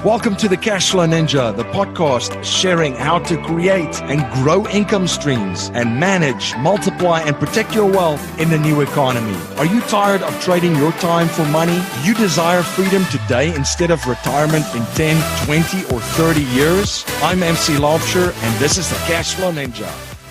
Welcome to the Cashflow Ninja, the podcast sharing how to create and grow income streams and manage, multiply, and protect your wealth in the new economy. Are you tired of trading your time for money? Do you desire freedom today instead of retirement in 10, 20, or 30 years? I'm MC Laubscher, and this is the Cashflow Ninja.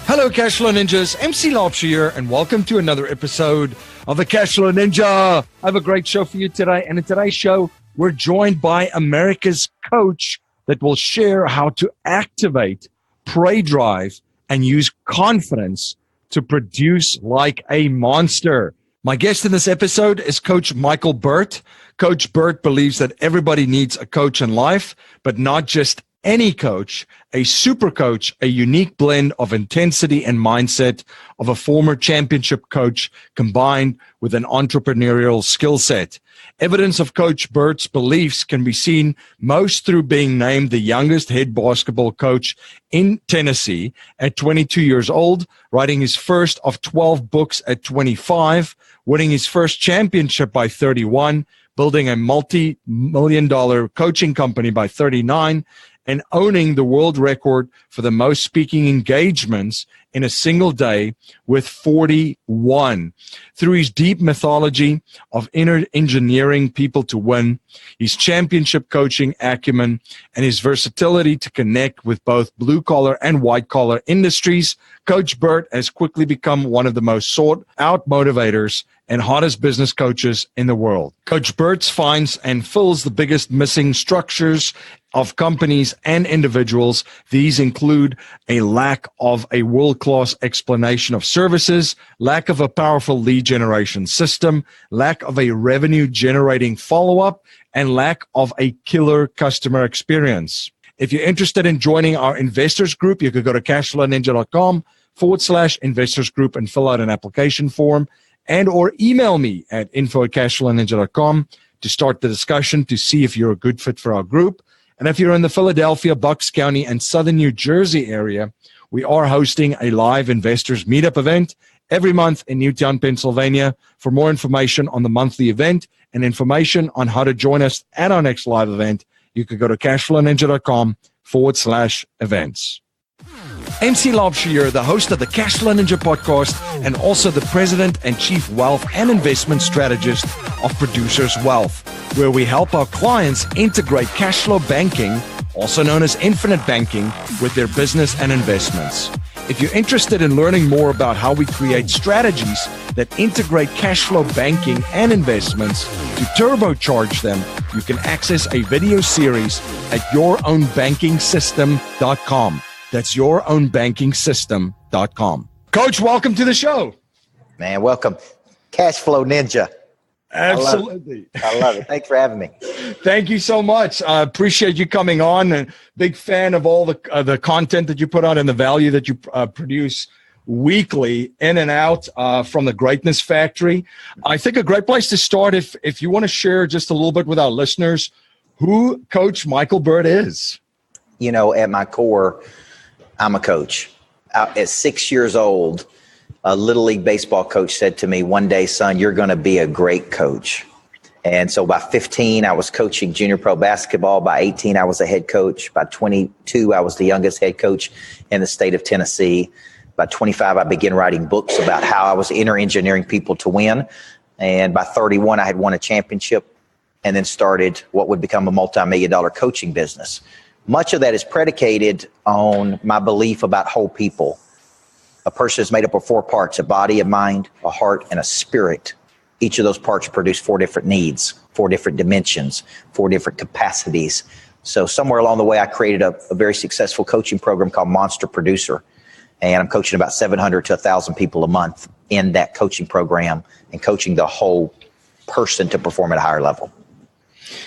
Hello, Cashflow Ninjas. MC Laubscher here, and welcome to another episode of the Cashflow Ninja. I have a great show for you today, and in today's show, we're joined by America's coach that will share how to activate, pray drive, and use confidence to produce like a monster. My guest in this episode is Coach Micheal Burt. Coach Burt believes that everybody needs a coach in life, but not just any coach, a super coach, a unique blend of intensity and mindset of a former championship coach combined with an entrepreneurial skill set. Evidence of Coach Burt's beliefs can be seen most through being named the youngest head basketball coach in Tennessee at 22 years old, writing his first of 12 books at 25, winning his first championship by 31, building a multi-million-dollar coaching company by 39, and owning the world record for the most speaking engagements in a single day with 41. Through his deep methodology of engineering people to win, his championship coaching acumen, and his versatility to connect with both blue-collar and white-collar industries, Coach Burt has quickly become one of the most sought-out motivators and hottest business coaches in the world. Coach Burt finds and fills the biggest missing structures of companies and individuals. These include a lack of a world-class explanation of services, lack of a powerful lead generation system, lack of a revenue-generating follow-up, and lack of a killer customer experience. If you're interested in joining our investors group, you could go to cashflowninja.com/investors group and fill out an application form, and or email me at info@cashflowninja.com to start the discussion to see if you're a good fit for our group. And if you're in the Philadelphia, Bucks County, and Southern New Jersey area, we are hosting a live investors meetup event every month in Newtown, Pennsylvania. For more information on the monthly event and information on how to join us at our next live event, you can go to cashflowninja.com/events. MC Laubscher here, the host of the Cashflow Ninja podcast and also the president and chief wealth and investment strategist of Producers Wealth, where we help our clients integrate cashflow banking, also known as infinite banking, with their business and investments. If you're interested in learning more about how we create strategies that integrate cashflow banking and investments to turbocharge them, you can access a video series at yourownbankingsystem.com. That's yourownbankingsystem.com. Coach, welcome to the show. Man, welcome. Cashflow Ninja. Absolutely. I love it. Thanks for having me. Thank you so much. I appreciate you coming on, and big fan of all the content that you put out and the value that you produce weekly in and out from the Greatness Factory. I think a great place to start, if you want to share just a little bit with our listeners, who Coach Micheal Burt is. You know, at my core, I'm a coach. At 6 years old, a Little League baseball coach said to me, "One day, son, you're going to be a great coach." And so by 15, I was coaching junior pro basketball. By 18, I was a head coach. By 22, I was the youngest head coach in the state of Tennessee. By 25, I began writing books about how I was engineering people to win. And by 31, I had won a championship and then started what would become a multi-million-dollar coaching business. Much of that is predicated on my belief about whole people. A person is made up of 4 parts: a body, a mind, a heart, and a spirit. Each of those parts produce 4 different needs, 4 different dimensions, 4 different capacities. So somewhere along the way, I created a very successful coaching program called Monster Producer. And I'm coaching about 700 to 1,000 people a month in that coaching program and coaching the whole person to perform at a higher level.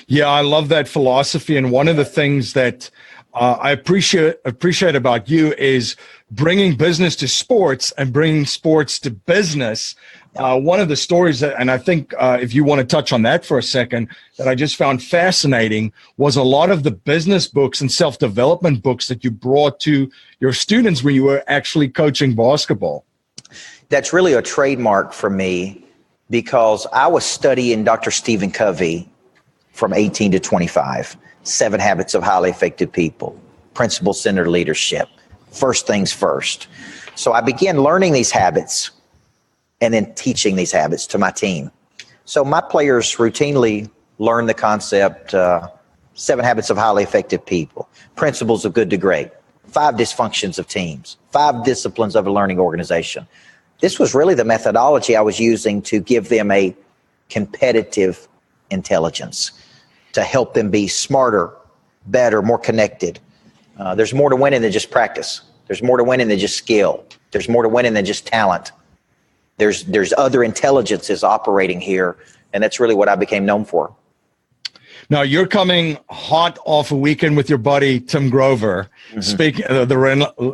Yeah, I love that philosophy. And one of the things that I appreciate about you is bringing business to sports and bringing sports to business. One of the stories that, and I think if you want to touch on that for a second, that I just found fascinating was a lot of the business books and self-development books that you brought to your students when you were actually coaching basketball. That's really a trademark for me because I was studying Dr. Stephen Covey from 18 to 25. 7 Habits of Highly Effective People, Principle-Centered Leadership, First Things First. So I began learning these habits and then teaching these habits to my team. So my players routinely learn the concept, 7 Habits of Highly Effective People, Principles of Good to Great, 5 Dysfunctions of Teams, 5 Disciplines of a Learning Organization. This was really the methodology I was using to give them a competitive intelligence, to help them be smarter, better, more connected. There's more to winning than just practice. There's more to winning than just skill. There's more to winning than just talent. There's other intelligences operating here, and that's really what I became known for. Now, you're coming hot off a weekend with your buddy, Tim Grover, speaking of the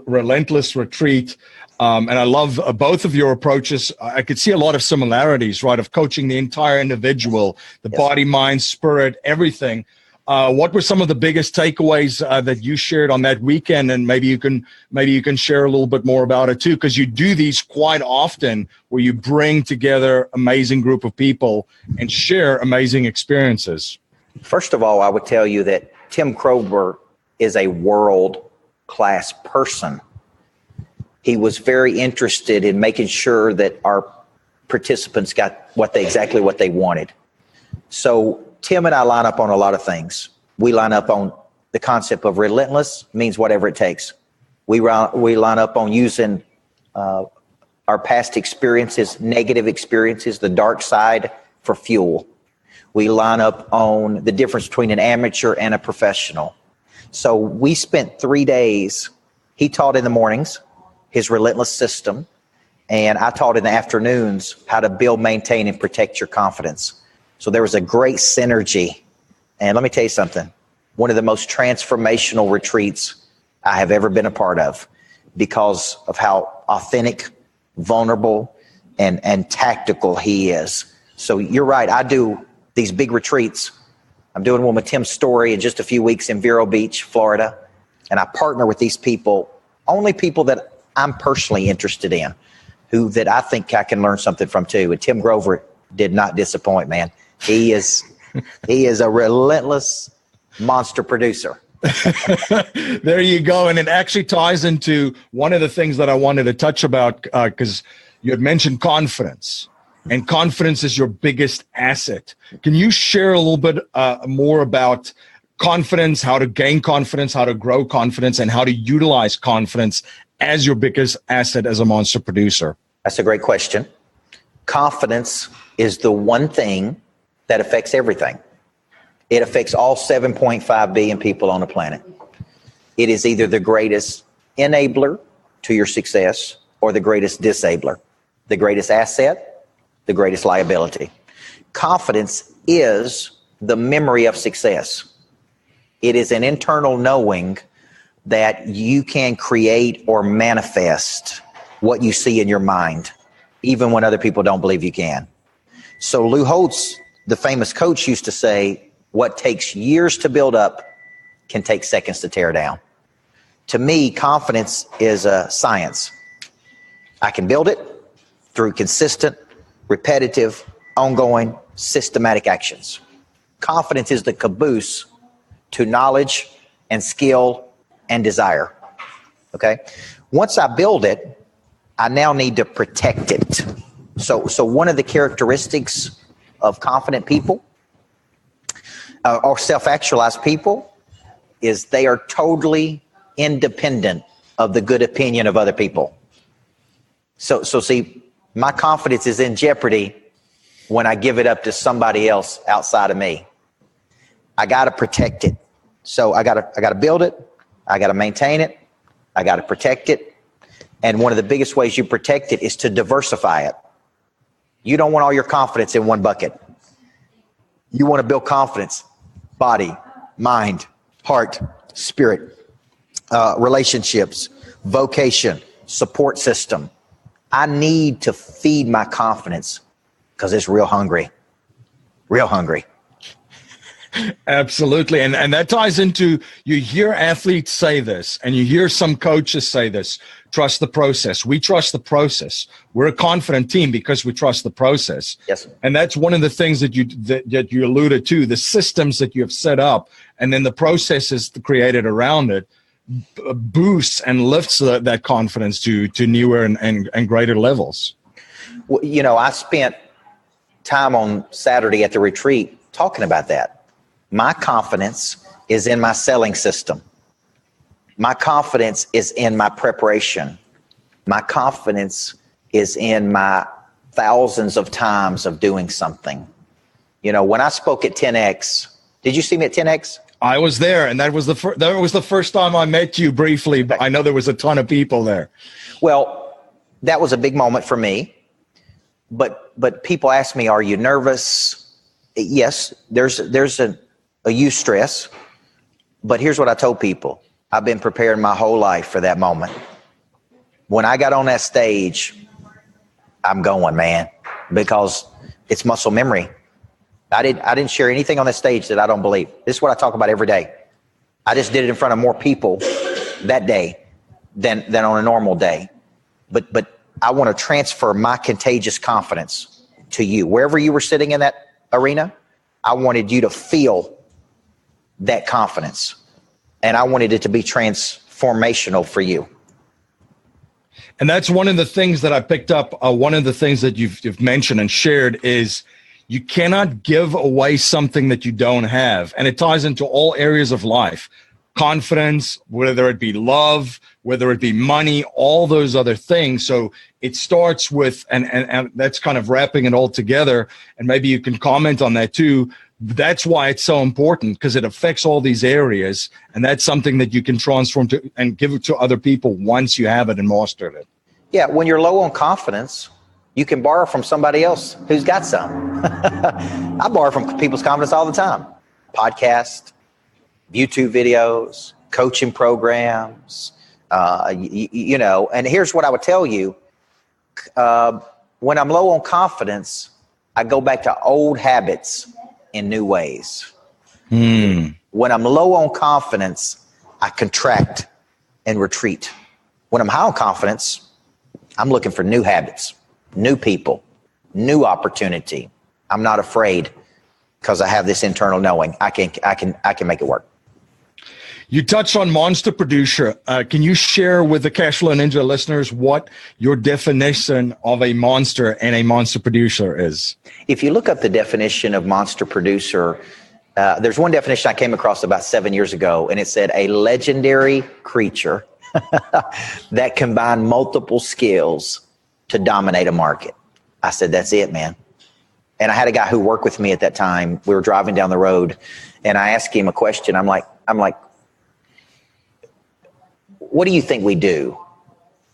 Relentless Retreat. And I love both of your approaches. I could see a lot of similarities, right, of coaching the entire individual, the body, mind, spirit, everything. What were some of the biggest takeaways that you shared on that weekend? And maybe you can share a little bit more about it too, because you do these quite often where you bring together amazing group of people and share amazing experiences. First of all, I would tell you that Tim Grover is a world-class person. He was very interested in making sure that our participants got exactly what they wanted. So Tim and I line up on a lot of things. We line up on the concept of relentless means whatever it takes. We line up on using our past experiences, negative experiences, the dark side for fuel. We line up on the difference between an amateur and a professional. So we spent 3 days. He taught in the mornings, his relentless system, and I taught in the afternoons how to build, maintain, and protect your confidence. So there was a great synergy. And let me tell you something, one of the most transformational retreats I have ever been a part of because of how authentic, vulnerable, and tactical he is. So you're right, I do these big retreats. I'm doing one with Tim Story in just a few weeks in Vero Beach, Florida. And I partner with these people, only people that I'm personally interested in, that I think I can learn something from too. And Tim Grover did not disappoint, man. He is a relentless monster producer. There you go. And it actually ties into one of the things that I wanted to touch about, because you had mentioned confidence. And confidence is your biggest asset. Can you share a little bit more about confidence, how to gain confidence, how to grow confidence, and how to utilize confidence as your biggest asset as a monster producer? That's a great question. Confidence is the one thing that affects everything. It affects all 7.5 billion people on the planet. It is either the greatest enabler to your success or the greatest disabler, the greatest asset, the greatest liability. Confidence is the memory of success. It is an internal knowing that you can create or manifest what you see in your mind, even when other people don't believe you can. So Lou Holtz, the famous coach, used to say, what takes years to build up can take seconds to tear down. To me, confidence is a science. I can build it through consistent, repetitive, ongoing, systematic actions. Confidence is the caboose to knowledge and skill and desire. Okay? Once I build it, I now need to protect it. So one of the characteristics of confident people or self-actualized people is they are totally independent of the good opinion of other people. So see, my confidence is in jeopardy when I give it up to somebody else outside of me. I got to protect it. So I got to build it. I got to maintain it. I got to protect it. And one of the biggest ways you protect it is to diversify it. You don't want all your confidence in one bucket. You want to build confidence, body, mind, heart, spirit, relationships, vocation, support system. I need to feed my confidence because it's real hungry. Real hungry. Absolutely. And that ties into, you hear athletes say this, and you hear some coaches say this. trust the process. We trust the process. We're a confident team because we trust the process. Yes. And that's one of the things that you alluded to, the systems that you have set up, and then the processes created around it boosts and lifts that confidence to newer and greater levels. Well, you know, I spent time on Saturday at the retreat talking about that. My confidence is in my selling system. My confidence is in my preparation. My confidence is in my thousands of times of doing something. You know, when I spoke at 10X, did you see me at 10X? I was there, and that was the first time I met you briefly, but I know there was a ton of people there. Well, that was a big moment for me. But people ask me, are you nervous? Yes, there's a eustress. But here's what I told people. I've been preparing my whole life for that moment. When I got on that stage, I'm going, man, because it's muscle memory. I didn't share anything on that stage that I don't believe. This is what I talk about every day. I just did it in front of more people that day than on a normal day. But I want to transfer my contagious confidence to you. Wherever you were sitting in that arena, I wanted you to feel that confidence. And I wanted it to be transformational for you. And that's one of the things that I picked up. One of the things that you've mentioned and shared is you cannot give away something that you don't have. And it ties into all areas of life. Confidence, whether it be love, whether it be money, all those other things. So it starts with, and that's kind of wrapping it all together. And maybe you can comment on that too. That's why it's so important, because it affects all these areas. And that's something that you can transform to and give it to other people once you have it and mastered it. Yeah, when you're low on confidence, you can borrow from somebody else who's got some. I borrow from people's confidence all the time. Podcasts, YouTube videos, coaching programs, you know, and here's what I would tell you. When I'm low on confidence, I go back to old habits in new ways. When I'm low on confidence, I contract and retreat. When I'm high on confidence, I'm looking for new habits, new people, new opportunity. I'm not afraid because I have this internal knowing I can make it work. You touched on monster producer. Can you share with the Cashflow Ninja listeners what your definition of a monster and a monster producer is? If you look up the definition of monster producer, there's one definition I came across about 7 years ago, and it said a legendary creature that combined multiple skills to dominate a market. I said, that's it, man. And I had a guy who worked with me at that time. We were driving down the road, and I asked him a question. I'm like, what do you think we do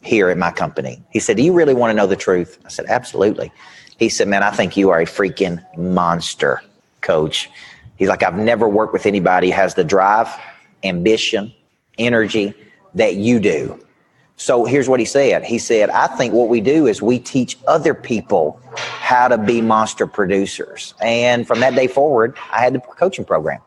here at my company? He said, do you really want to know the truth? I said, absolutely. He said, man, I think you are a freaking monster, Coach. He's like, I've never worked with anybody who has the drive, ambition, energy that you do. So here's what he said. He said, I think what we do is we teach other people how to be monster producers. And from that day forward, I had the coaching program.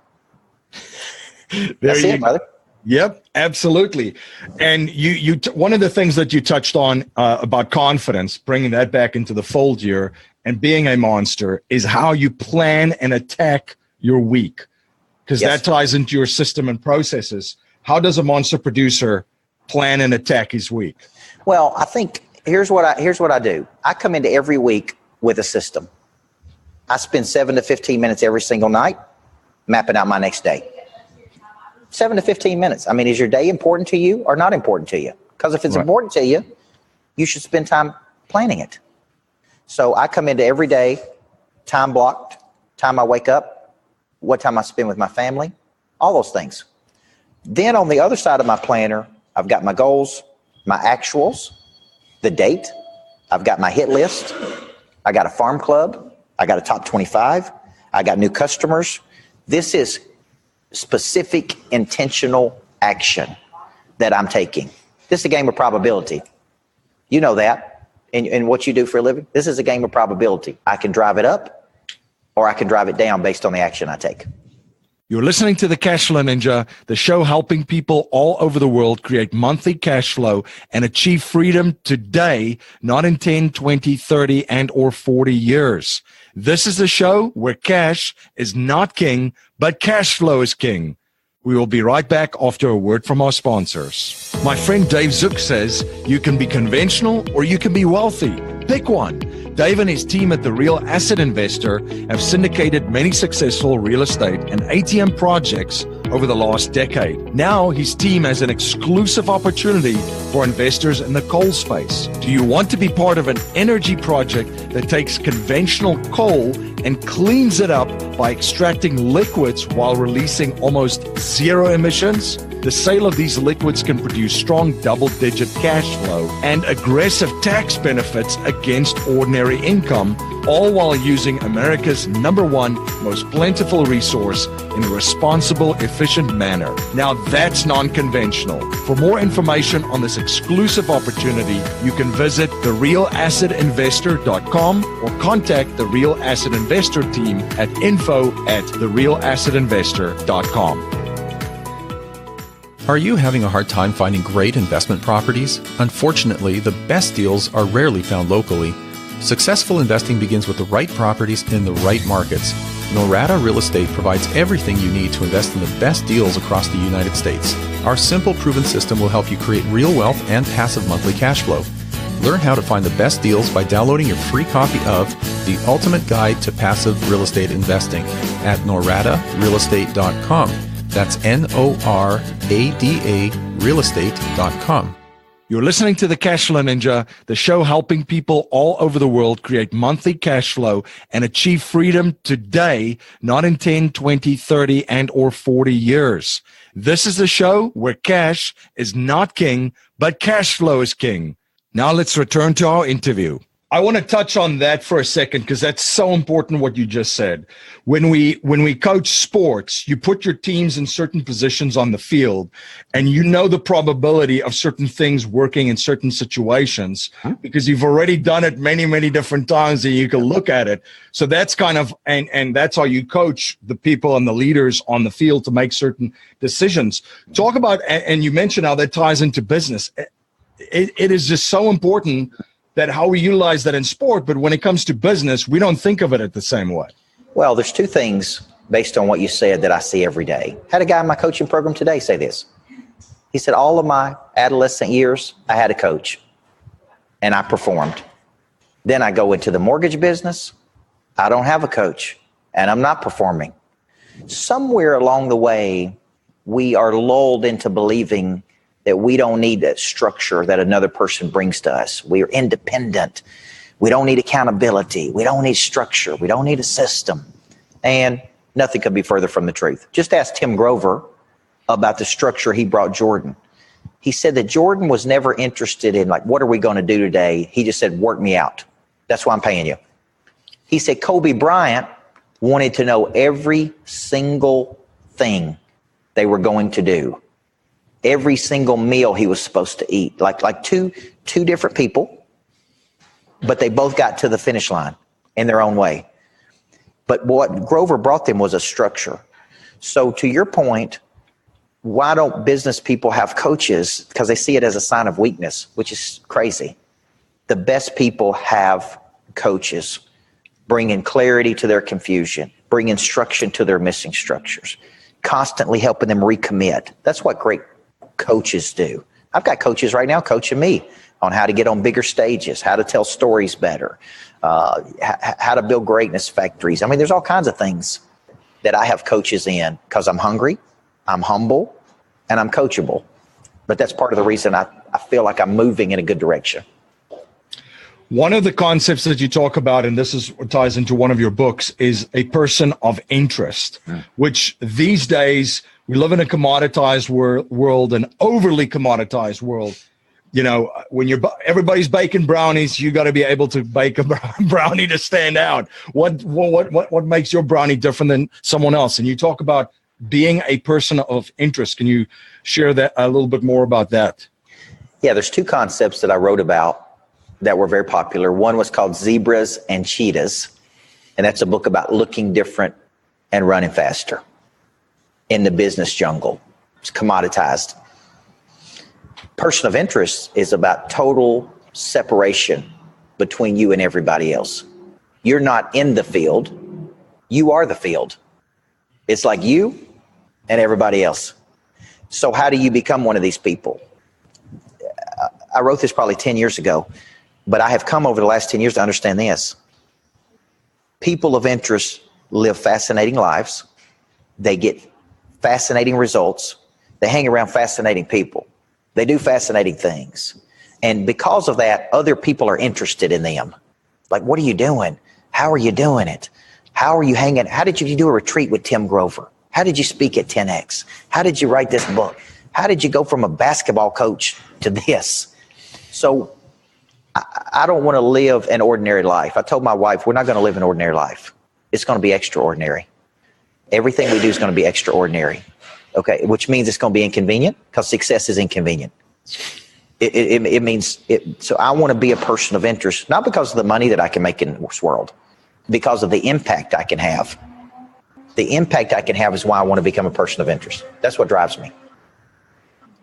That's it, brother. Yep, absolutely. And you one of the things that you touched on about confidence, bringing that back into the fold here and being a monster, is how you plan and attack your week, because that ties into your system and processes. How does a monster producer plan and attack his week? Well, I think here's what I do. I come into every week with a system. I spend 7 to 15 minutes every single night mapping out my next day. 7 to 15 minutes. I mean, is your day important to you or not important to you? Because if it's important to you, you should spend time planning it. So I come into every day, time blocked, time I wake up, what time I spend with my family, all those things. Then on the other side of my planner, I've got my goals, my actuals, the date. I've got my hit list. I got a farm club. I got a top 25. I got new customers. This is specific, intentional action that I'm taking. This is a game of probability. You know that in what you do for a living. This is a game of probability. I can drive it up or I can drive it down based on the action I take. You're listening to the Cashflow Ninja, the show helping people all over the world create monthly cash flow and achieve freedom today, not in 10, 20, 30, and or 40 years. This is the show where cash is not king, but cash flow is king. We will be right back after a word from our sponsors. My friend Dave Zook says you can be conventional or you can be wealthy. Pick one. Dave and his team at The Real Asset Investor have syndicated many successful real estate and ATM projects over the last decade. Now his team has an exclusive opportunity for investors in the coal space. Do you want to be part of an energy project that takes conventional coal and cleans it up by extracting liquids while releasing almost zero emissions? The sale of these liquids can produce strong double-digit cash flow and aggressive tax benefits against ordinary income, all while using America's #1 most plentiful resource in a responsible, efficient manner. Now that's non-conventional. For more information on this exclusive opportunity, you can visit therealassetinvestor.com or contact the Real Asset Investor team at info@therealassetinvestor.com. Are you having a hard time finding great investment properties? Unfortunately, the best deals are rarely found locally. Successful investing begins with the right properties in the right markets. Norada Real Estate provides everything you need to invest in the best deals across the United States. Our simple, proven system will help you create real wealth and passive monthly cash flow. Learn how to find the best deals by downloading your free copy of The Ultimate Guide to Passive Real Estate Investing at noradarealestate.com. That's NORADA realestate.com. You're listening to the Cashflow Ninja, the show helping people all over the world create monthly cash flow and achieve freedom today, not in 10, 20, 30, and or 40 years. This is the show where cash is not king, but cash flow is king. Now let's return to our interview. I want to touch on that for a second because that's so important what you just said. When we coach sports, you put your teams in certain positions on the field and you know the probability of certain things working in certain situations because you've already done it many, many different times and you can look at it. So that's kind of, and that's how you coach the people and the leaders on the field to make certain decisions. Talk about, and you mentioned how that ties into business. It is just so important that how we utilize that in sport, but when it comes to business, we don't think of it the same way. Well, there's two things based on what you said that I see every day. Had a guy in my coaching program today say this. He said, all of my adolescent years, I had a coach and I performed. Then I go into the mortgage business. I don't have a coach and I'm not performing. Somewhere along the way, we are lulled into believing that we don't need that structure that another person brings to us. We are independent. We don't need accountability. We don't need structure. We don't need a system. And nothing could be further from the truth. Just ask Tim Grover about the structure he brought Jordan. He said that Jordan was never interested in like, what are we going to do today? He just said, work me out. That's why I'm paying you. He said Kobe Bryant wanted to know every single thing they were going to do. Every single meal he was supposed to eat, like two different people, but they both got to the finish line in their own way. But what Grover brought them was a structure. So to your point, why don't business people have coaches? Because they see it as a sign of weakness, which is crazy. The best people have coaches, bringing clarity to their confusion, bring instruction to their missing structures, constantly helping them recommit. That's what great coaches do. I've got coaches right now coaching me on how to get on bigger stages, how to tell stories better, how to build greatness factories. I mean, there's all kinds of things that I have coaches in because I'm hungry, I'm humble, and I'm coachable. But that's part of the reason I feel like I'm moving in a good direction. One of the concepts that you talk about, and this is what ties into one of your books, is a person of interest, which these days we live in a commoditized world, an overly commoditized world. You know, when everybody's baking brownies, you got to be able to bake a brownie to stand out. What makes your brownie different than someone else? And you talk about being a person of interest. Can you share that a little bit more about that? Yeah, there's two concepts that I wrote about that were very popular. One was called Zebras and Cheetahs, and that's a book about looking different and running faster. in the business jungle. It's commoditized. Person of interest is about total separation between you and everybody else. You're not in the field. You are the field. It's like you and everybody else. So how do you become one of these people? I wrote this probably 10 years ago, but I have come over the last 10 years to understand this. People of interest live fascinating lives. They get fascinating results. They hang around fascinating people. They do fascinating things. And because of that, other people are interested in them. Like, what are you doing? How are you doing it? How are you hanging? How did you do a retreat with Tim Grover? How did you speak at 10X? How did you write this book? How did you go from a basketball coach to this? So I don't want to live an ordinary life. I told my wife, we're not going to live an ordinary life. It's going to be extraordinary. Everything we do is going to be extraordinary. Okay, which means it's going to be inconvenient, because success is inconvenient. It means it. So I want to be a person of interest, not because of the money that I can make in this world, because of the impact I can have. The impact I can have is why I want to become a person of interest. That's what drives me.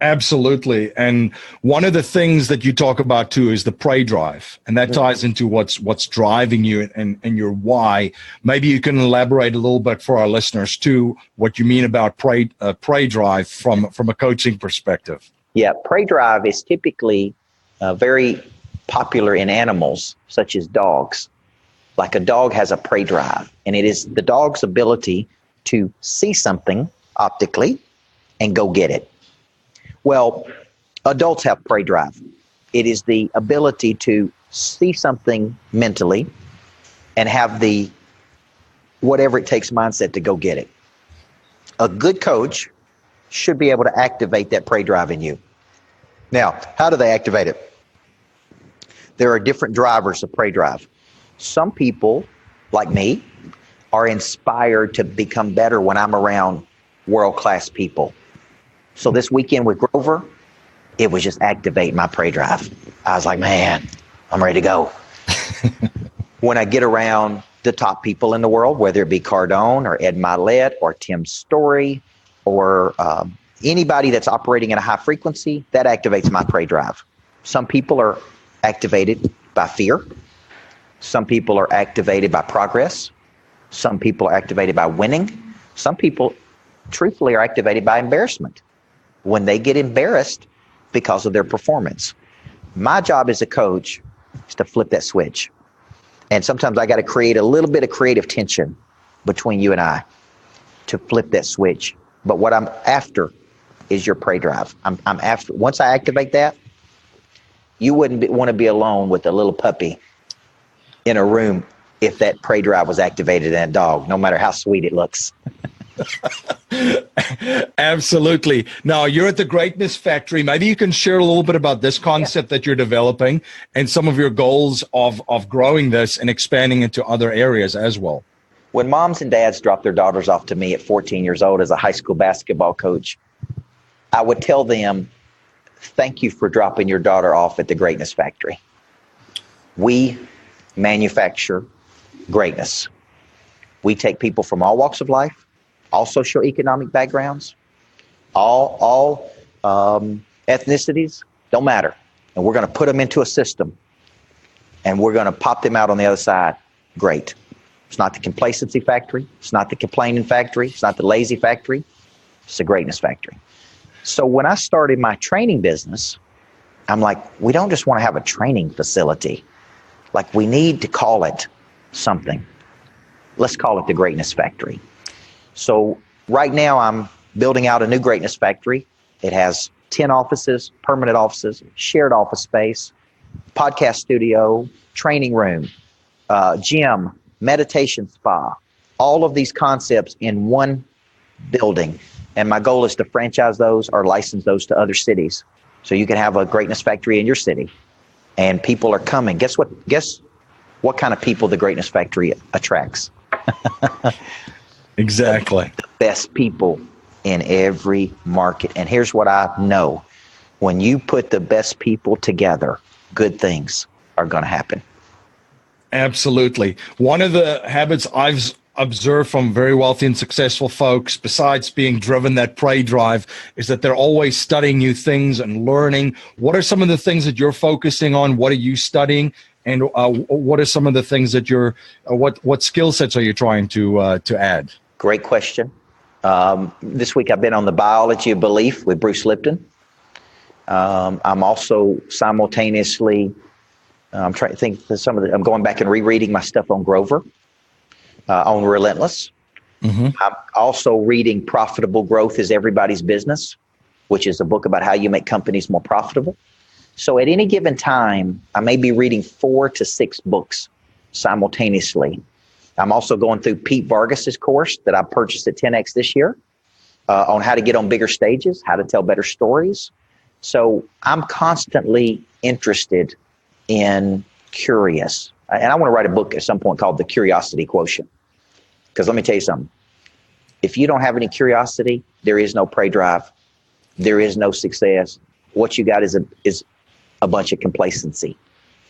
Absolutely. And one of the things that you talk about too is the prey drive, and that ties into what's driving you and your why. Maybe you can elaborate a little bit for our listeners too, what you mean about prey drive from a coaching perspective. Yeah, prey drive is typically very popular in animals, such as dogs. Like a dog has a prey drive, and it is the dog's ability to see something optically and go get it. Well, adults have prey drive. It is the ability to see something mentally and have the whatever it takes mindset to go get it. A good coach should be able to activate that prey drive in you. Now, how do they activate it? There are different drivers of prey drive. Some people, like me, are inspired to become better when I'm around world-class people. So this weekend with Grover, it was just activating my prey drive. I was like, man, I'm ready to go. When I get around the top people in the world, whether it be Cardone or Ed Milet or Tim Story or anybody that's operating at a high frequency, that activates my prey drive. Some people are activated by fear. Some people are activated by progress. Some people are activated by winning. Some people, truthfully, are activated by embarrassment. When they get embarrassed because of their performance. My job as a coach is to flip that switch. And sometimes I got to create a little bit of creative tension between you and I to flip that switch. But what I'm after is your prey drive. I'm after, once I activate that, you wouldn't want to be alone with a little puppy in a room if that prey drive was activated in that dog, no matter how sweet it looks. Absolutely. Now, you're at the Greatness Factory. Maybe you can share a little bit about this concept that you're developing and some of your goals of growing this and expanding into other areas as well. When moms and dads drop their daughters off to me at 14 years old as a high school basketball coach, I would tell them, thank you for dropping your daughter off at the Greatness Factory. We manufacture greatness. We take people from all walks of life, all socioeconomic backgrounds, all ethnicities, don't matter. And we're going to put them into a system, and we're going to pop them out on the other side. Great. It's not the complacency factory. It's not the complaining factory. It's not the lazy factory. It's the Greatness Factory. So when I started my training business, I'm like, we don't just want to have a training facility. Like, we need to call it something. Let's call it the Greatness Factory. So right now I'm building out a new Greatness Factory. It has 10 offices, permanent offices, shared office space, podcast studio, training room, gym, meditation spa, all of these concepts in one building. And my goal is to franchise those or license those to other cities. So you can have a Greatness Factory in your city. And people are coming. Guess what kind of people the Greatness Factory attracts? Exactly. The best people in every market. And here's what I know. When you put the best people together, good things are going to happen. Absolutely. One of the habits I've observe from very wealthy and successful folks, besides being driven that prey drive, is that they're always studying new things and learning. What are some of the things that you're focusing on? What are you studying? And what are some of the things that what skill sets are you trying to add? Great question. This week I've been on the biology of belief with Bruce Lipton. I'm also simultaneously, I'm trying to think of I'm going back and rereading my stuff on Grover, on Relentless. Mm-hmm. I'm also reading Profitable Growth is Everybody's Business, which is a book about how you make companies more profitable. So at any given time, I may be reading 4 to 6 books simultaneously. I'm also going through Pete Vargas's course that I purchased at 10X this year on how to get on bigger stages, how to tell better stories. So I'm constantly interested in curious. And I want to write a book at some point called The Curiosity Quotient. Because let me tell you something. If you don't have any curiosity, there is no prey drive. There is no success. What you got is a bunch of complacency,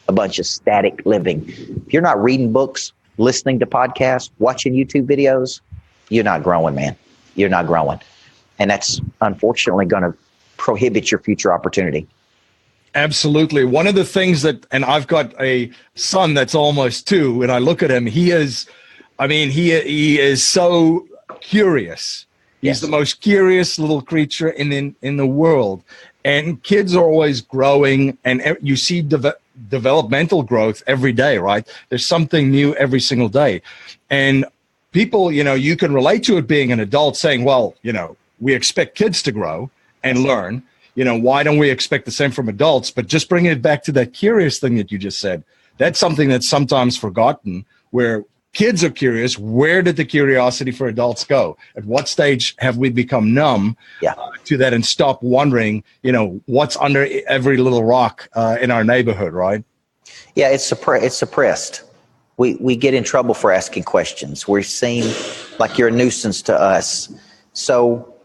a bunch of static living. If you're not reading books, listening to podcasts, watching YouTube videos, you're not growing, man. You're not growing. And that's unfortunately going to prohibit your future opportunity. Absolutely. One of the things and I've got a son that's almost 2, and I look at him, he is so curious. He's Yes. the most curious little creature in the world. And kids are always growing, and you see developmental growth every day, right? There's something new every single day. And people, you can relate to it being an adult saying, well, we expect kids to grow and learn. Why don't we expect the same from adults? But just bringing it back to that curious thing that you just said, that's something that's sometimes forgotten, where kids are curious. Where did the curiosity for adults go? At what stage have we become numb to that and stop wondering, what's under every little rock in our neighborhood, right? Yeah, it's suppressed. We get in trouble for asking questions. We're seen like you're a nuisance to us. So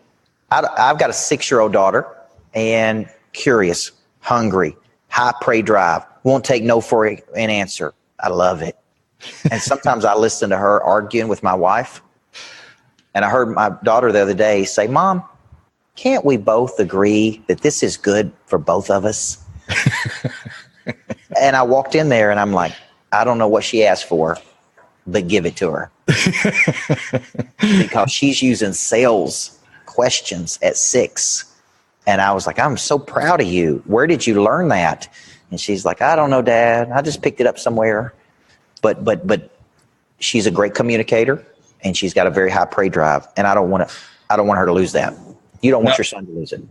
I've got a 6-year-old daughter, and curious, hungry, high prey drive, won't take no for an answer. I love it. And sometimes I listen to her arguing with my wife. And I heard my daughter the other day say, Mom, can't we both agree that this is good for both of us? And I walked in there and I'm like, I don't know what she asked for, but give it to her. Because she's using sales questions at 6. And I was like, I'm so proud of you. Where did you learn that? And she's like, I don't know, Dad. I just picked it up somewhere. But she's a great communicator, and she's got a very high prey drive. And I don't want her to lose that. You don't want your son to lose it.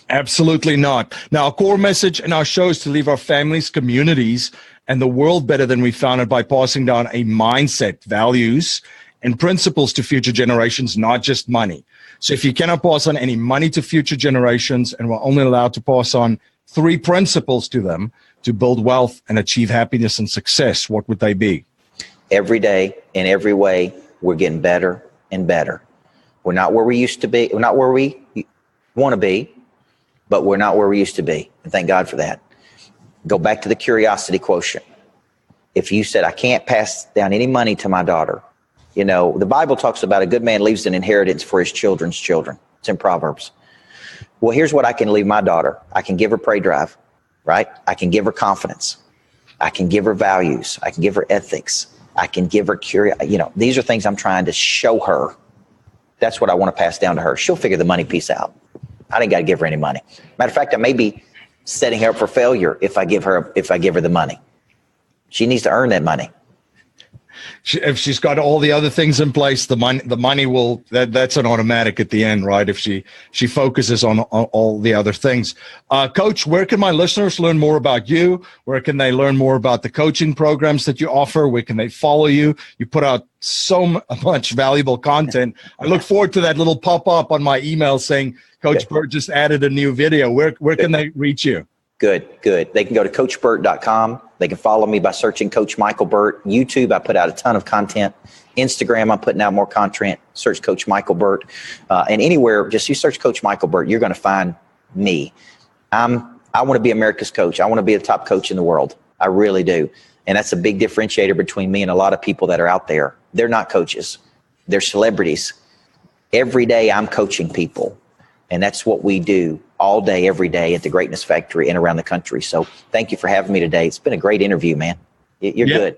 Absolutely not. Now, our core message in our show is to leave our families, communities, and the world better than we found it by passing down a mindset, values, and principles to future generations, not just money. So if you cannot pass on any money to future generations, and we're only allowed to pass on 3 principles to them to build wealth and achieve happiness and success, what would they be? Every day, in every way, we're getting better and better. We're not where we used to be. We're not where we want to be, but we're not where we used to be. And thank God for that. Go back to the curiosity quotient. If you said, I can't pass down any money to my daughter, the Bible talks about a good man leaves an inheritance for his children's children. It's in Proverbs. Well, here's what I can leave my daughter. I can give her prey drive, right? I can give her confidence. I can give her values. I can give her ethics. I can give her curiosity. These are things I'm trying to show her. That's what I want to pass down to her. She'll figure the money piece out. I ain't got to give her any money. Matter of fact, I may be setting her up for failure if I give her the money. She needs to earn that money. If she's got all the other things in place, the money will, that's an automatic at the end, right? If she focuses on all the other things. Coach, where can my listeners learn more about you? Where can they learn more about the coaching programs that you offer? Where can they follow you? You put out so much valuable content. I look forward to that little pop-up on my email saying, Coach Burt just added a new video. Where can they reach you? Good. They can go to coachburt.com. They can follow me by searching Coach Micheal Burt. YouTube, I put out a ton of content. Instagram, I'm putting out more content. Search Coach Micheal Burt. And anywhere, just you search Coach Micheal Burt, you're going to find me. I want to be America's coach. I want to be the top coach in the world. I really do. And that's a big differentiator between me and a lot of people that are out there. They're not coaches. They're celebrities. Every day I'm coaching people. And that's what we do all day, every day at the Greatness Factory and around the country. So thank you for having me today. It's been a great interview, man. You're good.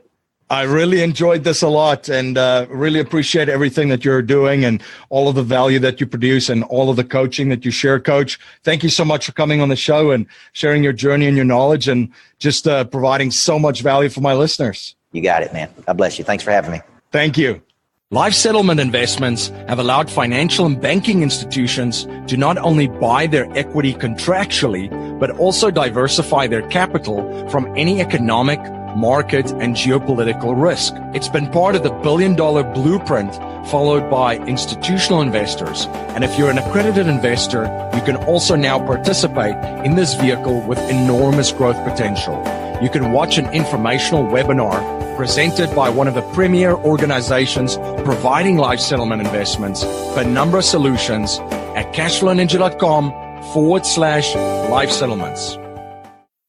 I really enjoyed this a lot, and really appreciate everything that you're doing and all of the value that you produce and all of the coaching that you share, Coach. Thank you so much for coming on the show and sharing your journey and your knowledge and just providing so much value for my listeners. You got it, man. God bless you. Thanks for having me. Thank you. Life settlement investments have allowed financial and banking institutions to not only buy their equity contractually, but also diversify their capital from any economic, market, and geopolitical risk. It's been part of the billion-dollar blueprint followed by institutional investors. And if you're an accredited investor, you can also now participate in this vehicle with enormous growth potential. You can watch an informational webinar presented by one of the premier organizations providing life settlement investments, Penumbra Solutions, at cashflowninja.com/life settlements.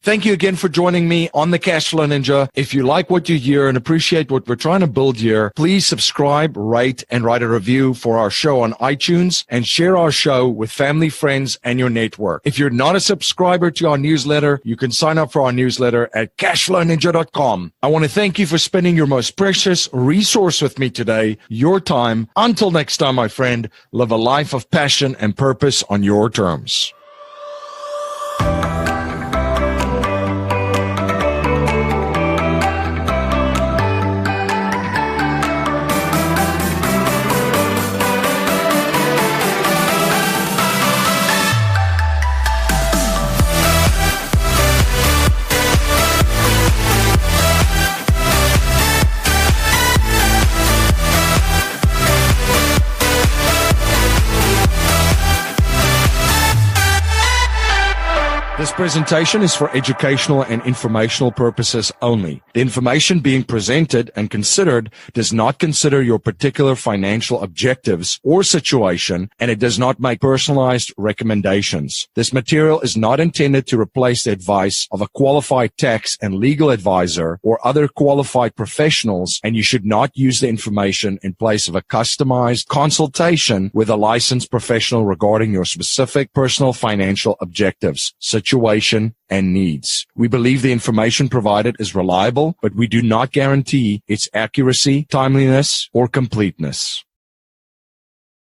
Thank you again for joining me on the Cashflow Ninja. If you like what you hear and appreciate what we're trying to build here, please subscribe, rate, and write a review for our show on iTunes and share our show with family, friends, and your network. If you're not a subscriber to our newsletter, you can sign up for our newsletter at cashflowninja.com. I want to thank you for spending your most precious resource with me today, your time. Until next time, my friend, live a life of passion and purpose on your terms. This presentation is for educational and informational purposes only. The information being presented and considered does not consider your particular financial objectives or situation, and it does not make personalized recommendations. This material is not intended to replace the advice of a qualified tax and legal advisor or other qualified professionals, and you should not use the information in place of a customized consultation with a licensed professional regarding your specific personal financial objectives, situation, and needs. We believe the information provided is reliable, but we do not guarantee its accuracy, timeliness, or completeness.